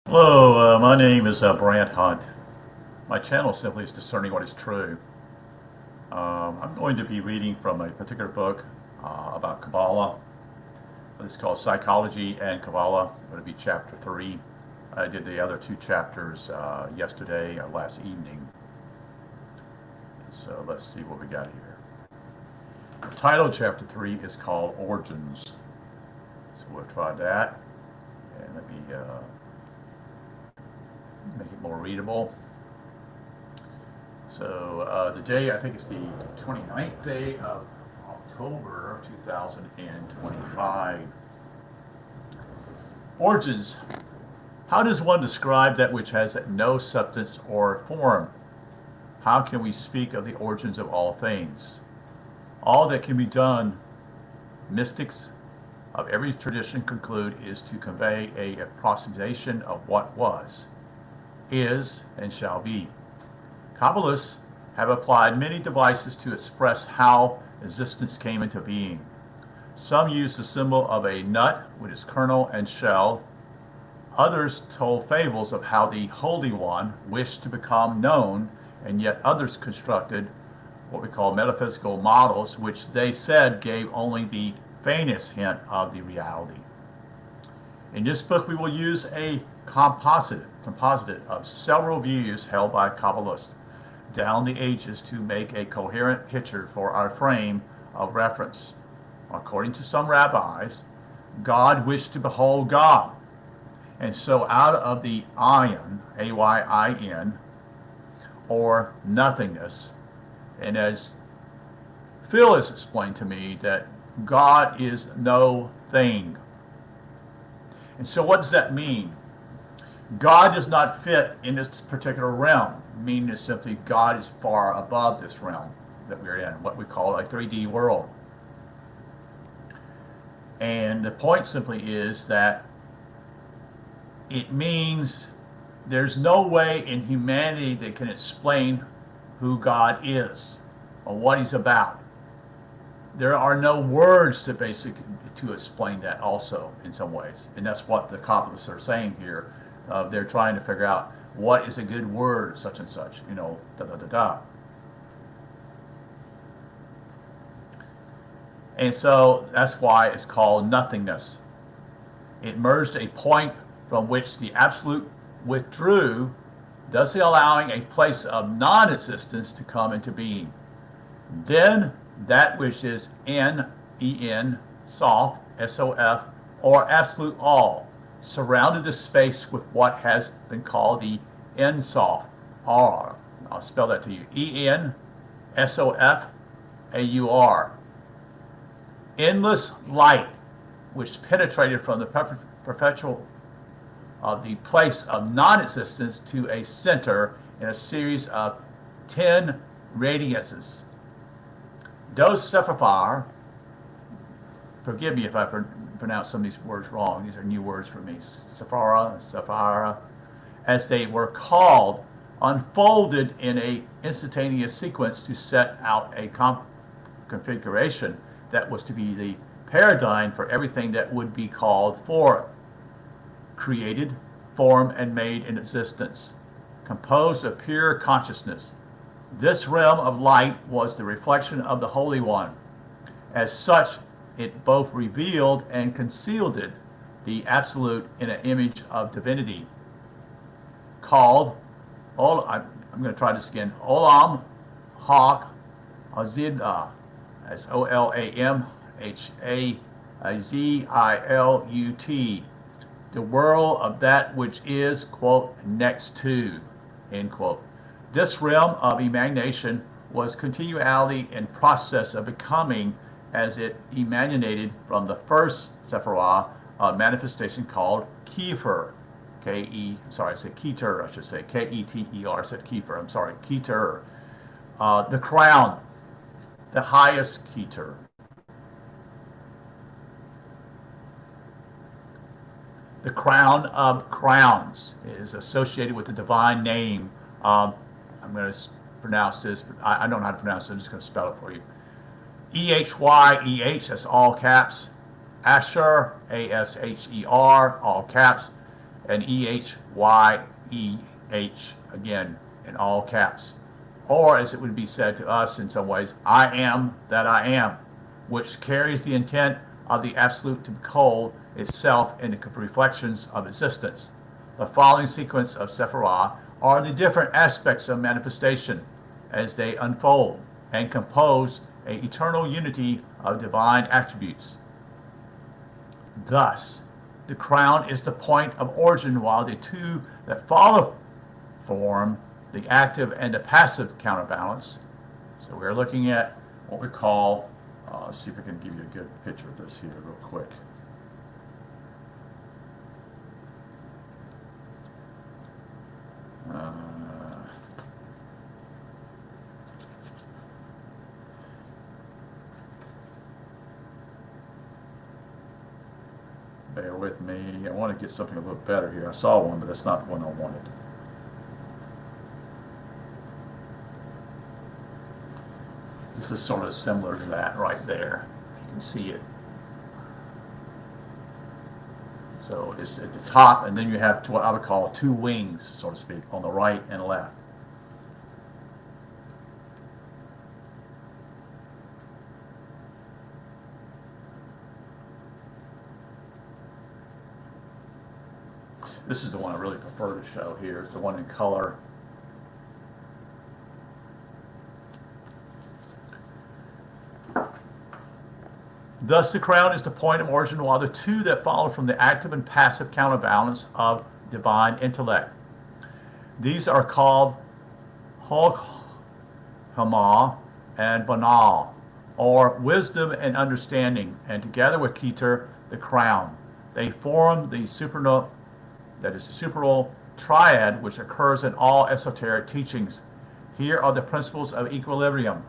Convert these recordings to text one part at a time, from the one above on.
Hello, my name is Brant Hunt. My channel simply is Discerning What is True. I'm going to be reading from a particular book about Kabbalah. It's called Psychology and Kabbalah. It's going to be chapter 3. I did the other two chapters yesterday or last evening. So let's see what we got here. The title of chapter 3 is called Origins. So we'll try that. And let me make it more readable. So the day, I think it's the 29th day of October 2025. Origins. How does one describe that which has no substance or form? How can we speak of the origins of all things? All that can be done, mystics of every tradition conclude, is to convey an approximation of what was, is, and shall be. Kabbalists have applied many devices to express how existence came into being. Some use the symbol of a nut with its kernel and shell. Others told fables of how the Holy One wished to become known, and yet others constructed what we call metaphysical models, which they said gave only the faintest hint of the reality. In this book, we will use a composite of several views held by Kabbalists down the ages to make a coherent picture for our frame of reference. According to some rabbis, God wished to behold God, and so out of the ayin, A-Y-I-N, or nothingness, and as Phil has explained to me, that God is no thing. And so what does that mean? God does not fit in this particular realm, meaning it's simply God is far above this realm that we're in, what we call a 3D world. And the point simply is that it means there's no way in humanity that can explain who God is or what he's about. There are no words to explain that also in some ways. And that's what the Kabbalists are saying here. They're trying to figure out what is a good word, such and such, da-da-da-da. And so that's why it's called nothingness. It merged a point from which the absolute withdrew, thus allowing a place of non-existence to come into being. Then that which is N-E-N, soft, S-O-F, or absolute all, surrounded the space with what has been called the N-soft, R. I'll spell that to you. E-N-S-O-F-A-U-R. Endless light, which penetrated from the perpetual of the place of non-existence to a center in a series of 10 radiuses. Those Sephir, forgive me if I pronounce some of these words wrong, these are new words for me, Sephira, as they were called, unfolded in a instantaneous sequence to set out a configuration that was to be the paradigm for everything that would be called forth, created, formed, and made in existence, composed of pure consciousness. This realm of light was the reflection of the Holy One. As such, it both revealed and concealed it, the absolute in an image of divinity, called, I'm going to try this again, Olam Hak Azidah, as O-L-A-M-H-A-Z-I-L-U-T, the world of that which is, quote, next to, end quote. This realm of emanation was continuality and process of becoming as it emanated from the first Sephirah manifestation called Keter. Keter, I should say. K-E-T-E-R. I said Keter. I'm sorry. Keter. The crown. The highest Keter. The crown of crowns is associated with the divine name. I'm going to pronounce this, but I don't know how to pronounce it. I'm just going to spell it for you. E-H-Y-E-H, that's all caps. Asher, A-S-H-E-R, all caps. and EHYEH, again, in all caps. Or, as it would be said to us in some ways, I am that I am, which carries the intent of the absolute to behold itself in the reflections of existence. The following sequence of Sephirah are the different aspects of manifestation as they unfold and compose an eternal unity of divine attributes. Thus, the crown is the point of origin, while the two that follow form the active and the passive counterbalance. So we're looking at what we call, let's see if I can give you a good picture of this here real quick. Bear with me. I want to get something a little better here. I saw one, but that's not the one I wanted. This is sort of similar to that right there. You can see it. So it's at the top, and then you have what I would call two wings, so to speak, on the right and left. This is the one I really prefer to show here. It's the one in color. Thus, the crown is the point of origin, while the two that follow from the active and passive counterbalance of divine intellect. These are called Chokhmah and Banal, or wisdom and understanding, and together with Keter, the crown. They form the supernal, that is the supernal triad, which occurs in all esoteric teachings. Here are the principles of equilibrium,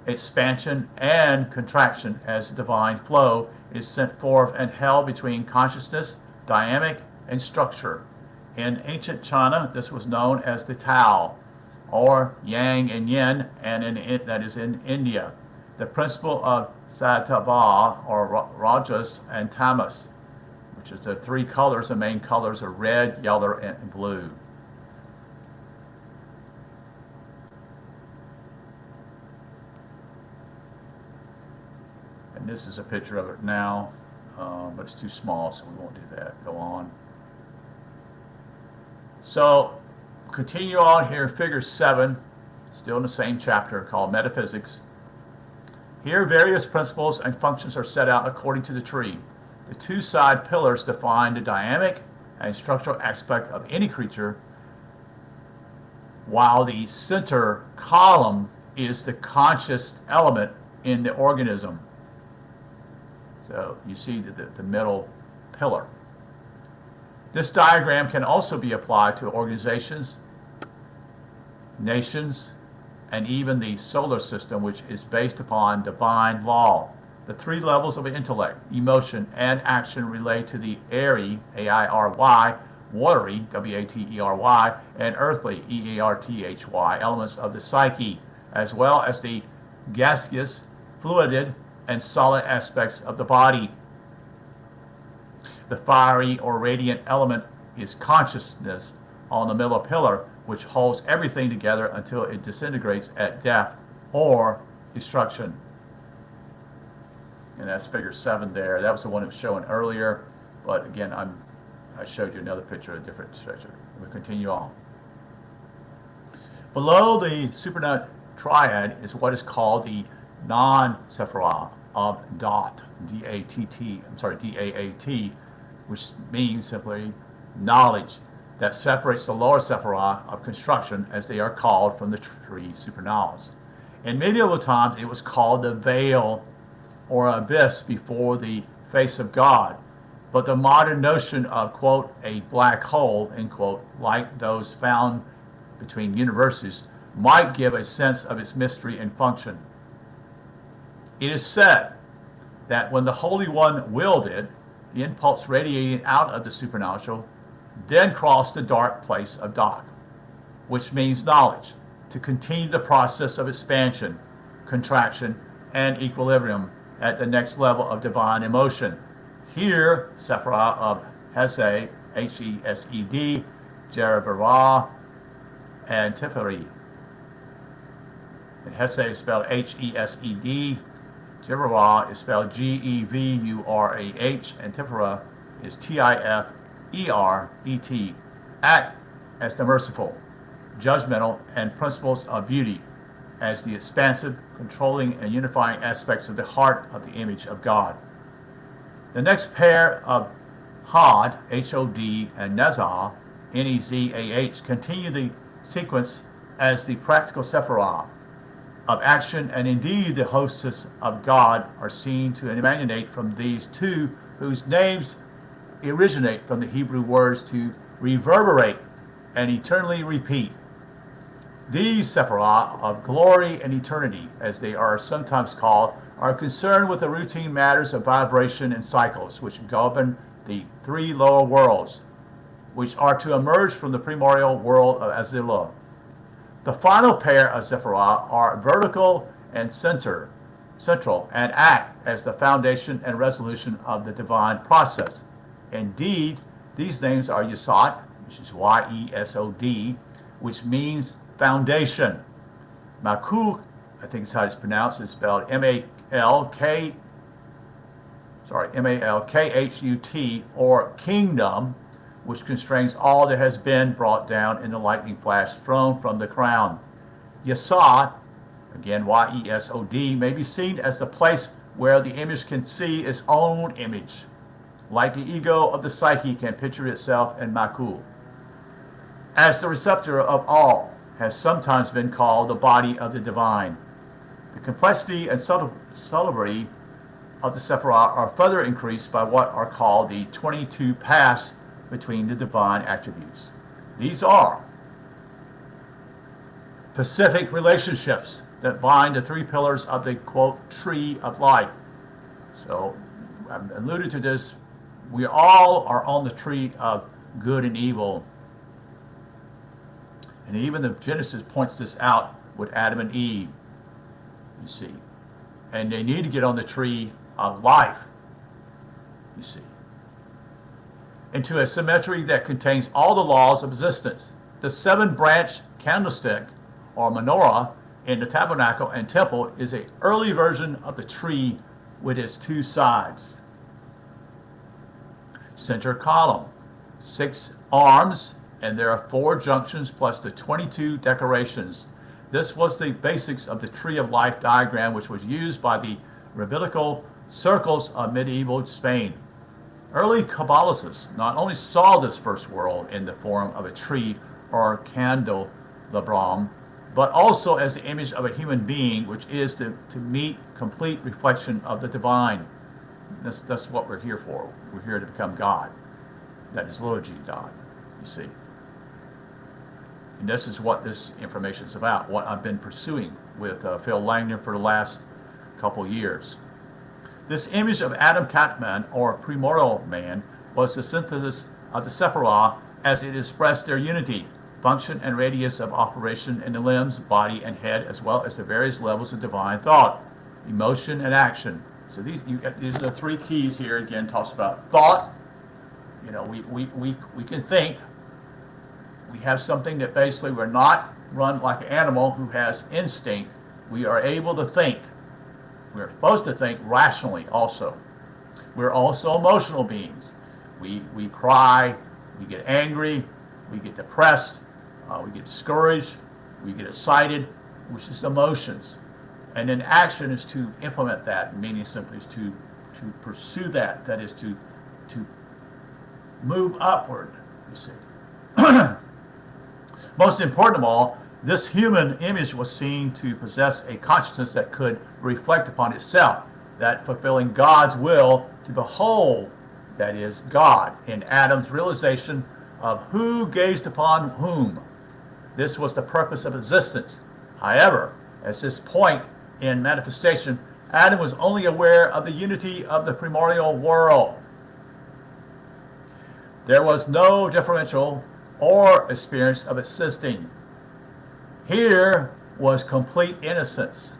expansion and contraction as divine flow is sent forth and held between consciousness, dynamic, and structure. In ancient China, this was known as the Tao, or Yang and Yin, and that is in India, the principle of Sattva, or Rajas, and Tamas, which is the three colors. The main colors are red, yellow, and blue. And this is a picture of it now, but it's too small, so we won't do that. Go on. So, continue on here, figure 7, still in the same chapter, called Metaphysics. Here, various principles and functions are set out according to the tree. The two side pillars define the dynamic and structural aspect of any creature, while the center column is the conscious element in the organism. So you see the middle pillar. This diagram can also be applied to organizations, nations, and even the solar system, which is based upon divine law. The three levels of intellect, emotion, and action relate to the airy, A-I-R-Y, watery, W-A-T-E-R-Y, and earthly, E-A-R-T-H-Y, elements of the psyche, as well as the gaseous, fluided, and solid aspects of the body. The fiery or radiant element is consciousness on the middle pillar, which holds everything together until it disintegrates at death or destruction. And that's figure 7 there. That was the one that was shown earlier, but again, I showed you another picture of a different structure. We'll continue on. Below the supernal triad is what is called the non-Sephirah of Dot, D-A-A-T, which means simply knowledge, that separates the lower Sephirah of construction, as they are called, from the three supernovas. In medieval times, it was called the veil or abyss before the face of God, but the modern notion of, quote, a black hole, end quote, like those found between universes, might give a sense of its mystery and function. It is said that when the Holy One willed it, the impulse radiating out of the supernatural then crossed the dark place of Dot, which means knowledge, to continue the process of expansion, contraction, and equilibrium at the next level of divine emotion. Here, Sephirah of Hesed Hesed, Jerebarah, and Tiferi. And Hesed is spelled Hesed. Jerebarah is spelled Gevrah, and Tiferet is Tiferet. Act as the merciful, judgmental, and principles of beauty, as the expansive, controlling, and unifying aspects of the heart of the image of God. The next pair of Hod, Hod, and Nezah, Nezah, continue the sequence as the practical Sephirah of action, and indeed the hostess of God are seen to emanate from these two, whose names originate from the Hebrew words to reverberate and eternally repeat. These Sephirah of glory and eternity, as they are sometimes called, are concerned with the routine matters of vibration and cycles which govern the three lower worlds, which are to emerge from the primordial world of Azillah. The final pair of Sephirah are vertical and central, and act as the foundation and resolution of the divine process. Indeed, these names are Yesod, which is Yesod, which means foundation. Malkuch, I think is how it's pronounced, is spelled Malkhut, or kingdom, which constrains all that has been brought down in the lightning flash thrown from the crown. Yesod, again Yesod, may be seen as the place where the image can see its own image, like the ego of the psyche can picture itself in Malkuch. As the receptor of all has sometimes been called the body of the divine. The complexity and subtlety of the Sephirah are further increased by what are called the 22 paths between the divine attributes. These are specific relationships that bind the three pillars of the, quote, tree of life. So, I alluded to this, we all are on the tree of good and evil. And even the Genesis points this out with Adam and Eve, you see. And they need to get on the tree of life, you see, into a symmetry that contains all the laws of existence. The seven-branch candlestick, or menorah, in the tabernacle and temple is an early version of the tree with its two sides. Center column, 6 arms, and there are 4 junctions plus the 22 decorations. This was the basics of the Tree of Life diagram, which was used by the rabbinical circles of medieval Spain. Early Kabbalists not only saw this first world in the form of a tree or candelabrum, but also as the image of a human being, which is to meet complete reflection of the divine. That's what we're here for. We're here to become God. That is little g God, you see. And this is what this information is about, what I've been pursuing with Phil Langdon for the last couple years. This image of Adam Katman, or primordial man, was the synthesis of the Sephirah as it expressed their unity, function, and radius of operation in the limbs, body, and head, as well as the various levels of divine thought, emotion, and action. So these are the 3 keys here. Again, talks about thought. You know, we can think. We have something that basically we're not run like an animal who has instinct. We are able to think. We're supposed to think rationally also. We're also emotional beings. We cry, we get angry, we get depressed, we get discouraged, we get excited, which is emotions. And then action is to implement that, meaning simply is to pursue that. That is to move upward, you see. Most important of all, this human image was seen to possess a consciousness that could reflect upon itself, that fulfilling God's will to behold, that is, God, in Adam's realization of who gazed upon whom. This was the purpose of existence. However, at this point in manifestation, Adam was only aware of the unity of the primordial world. There was no differential or experience of existing. Here was complete innocence.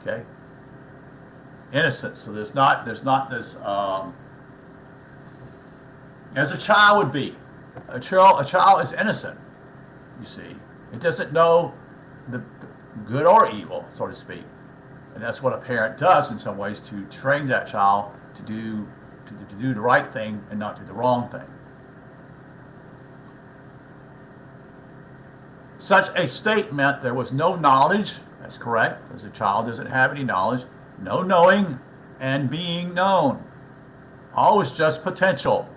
Okay? Innocence. So there's not this as a child would be. A child is innocent, you see. It doesn't know the good or evil, so to speak. And that's what a parent does in some ways, to train that child to do the right thing and not do the wrong thing. Such a state meant there was no knowledge. That's correct, because a child doesn't have any knowledge. No knowing and being known. Always just potential.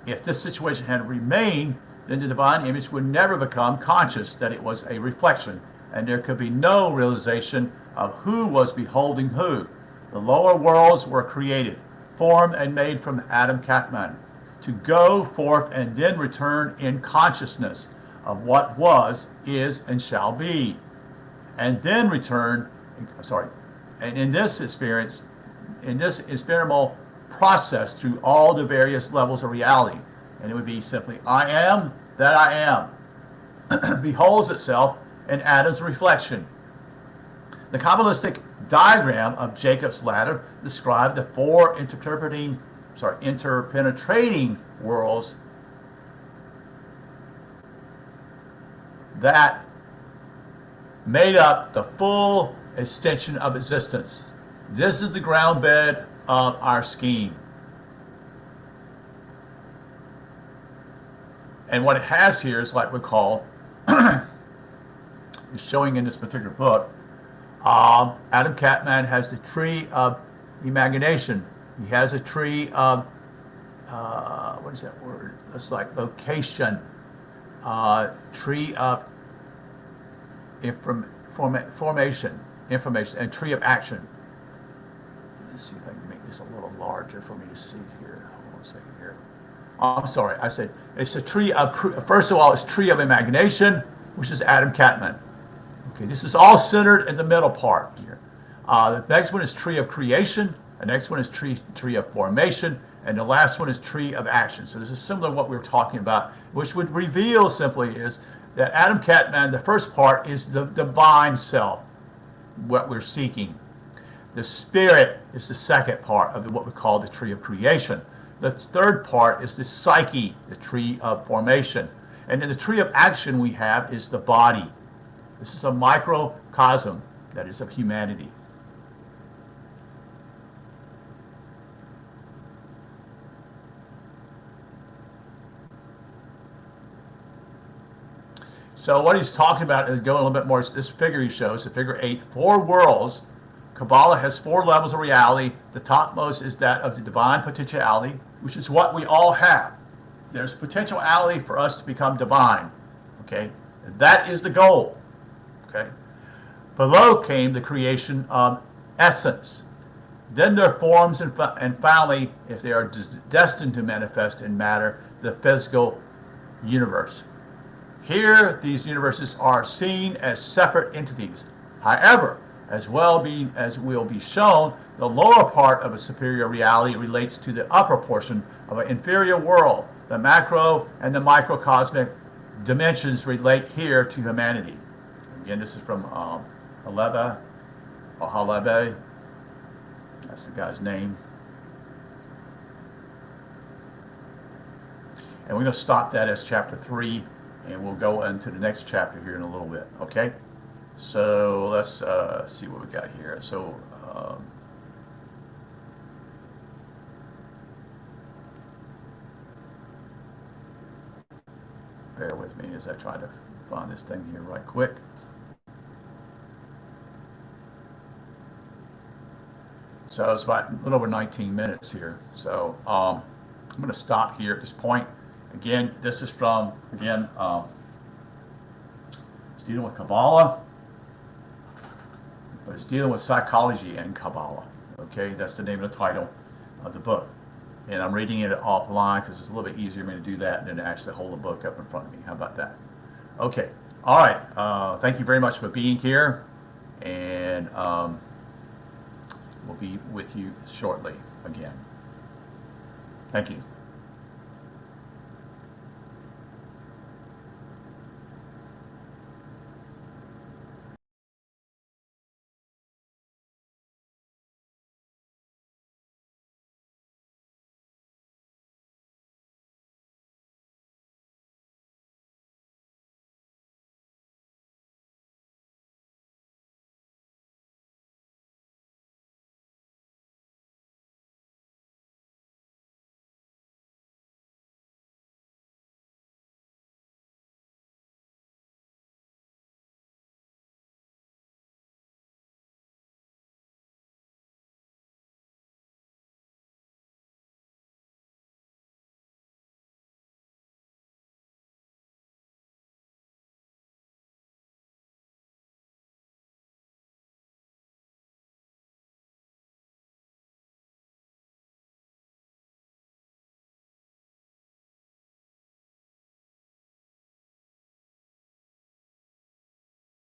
If this situation had remained, then the divine image would never become conscious that it was a reflection, and there could be no realization of who was beholding who. The lower worlds were created, formed and made from Adam Katman, to go forth and then return in consciousness of what was, is, and shall be, and then return, and in this experimental process through all the various levels of reality. And it would be simply, I am that I am, beholds itself in Adam's reflection. The Kabbalistic diagram of Jacob's ladder described the four interpenetrating worlds that made up the full extension of existence. This is the ground bed of our scheme. And what it has here is, like we call, is showing in this particular book, Adam Katman has the tree of imagination. He has a tree of, what is that word? It's like location. Tree of information, and tree of action. Let's see if I can make this a little larger for me to see here. Hold on a second here. I'm sorry, I said it's a tree of, first of all, it's tree of imagination, which is Adam Katman. Okay, this is all centered in the middle part here. The next one is tree of creation. The next one is tree of formation. And the last one is tree of action. So this is similar to what we were talking about, which would reveal simply is that Adam Katman, the first part, is the divine self, what we're seeking. The spirit is the second part of what we call the tree of creation. The third part is the psyche, the tree of formation. And in the tree of action we have is the body. This is a microcosm that is of humanity. So what he's talking about is going a little bit more. This figure he shows, the figure 8, 4 worlds. Kabbalah has 4 levels of reality. The topmost is that of the divine potentiality, which is what we all have. There's potentiality for us to become divine. Okay, and that is the goal. Okay. Below came the creation of essence. Then their forms, and finally, if they are destined to manifest in matter, the physical universe. Here, these universes are seen as separate entities. However, as will be shown, the lower part of a superior reality relates to the upper portion of an inferior world. The macro and the microcosmic dimensions relate here to humanity. Again, this is from Halevi. That's the guy's name. And we're going to stop that as chapter 3. And we'll go into the next chapter here in a little bit, okay? So let's see what we got here. So, bear with me as I try to find this thing here right quick. So it's about a little over 19 minutes here. So I'm going to stop here at this point. Again, this is from, it's dealing with Kabbalah, but it's dealing with psychology and Kabbalah. Okay, that's the name of the title of the book. And I'm reading it offline because it's a little bit easier for me to do that than to actually hold the book up in front of me. How about that? Okay, all right. Thank you very much for being here, and we'll be with you shortly again. Thank you.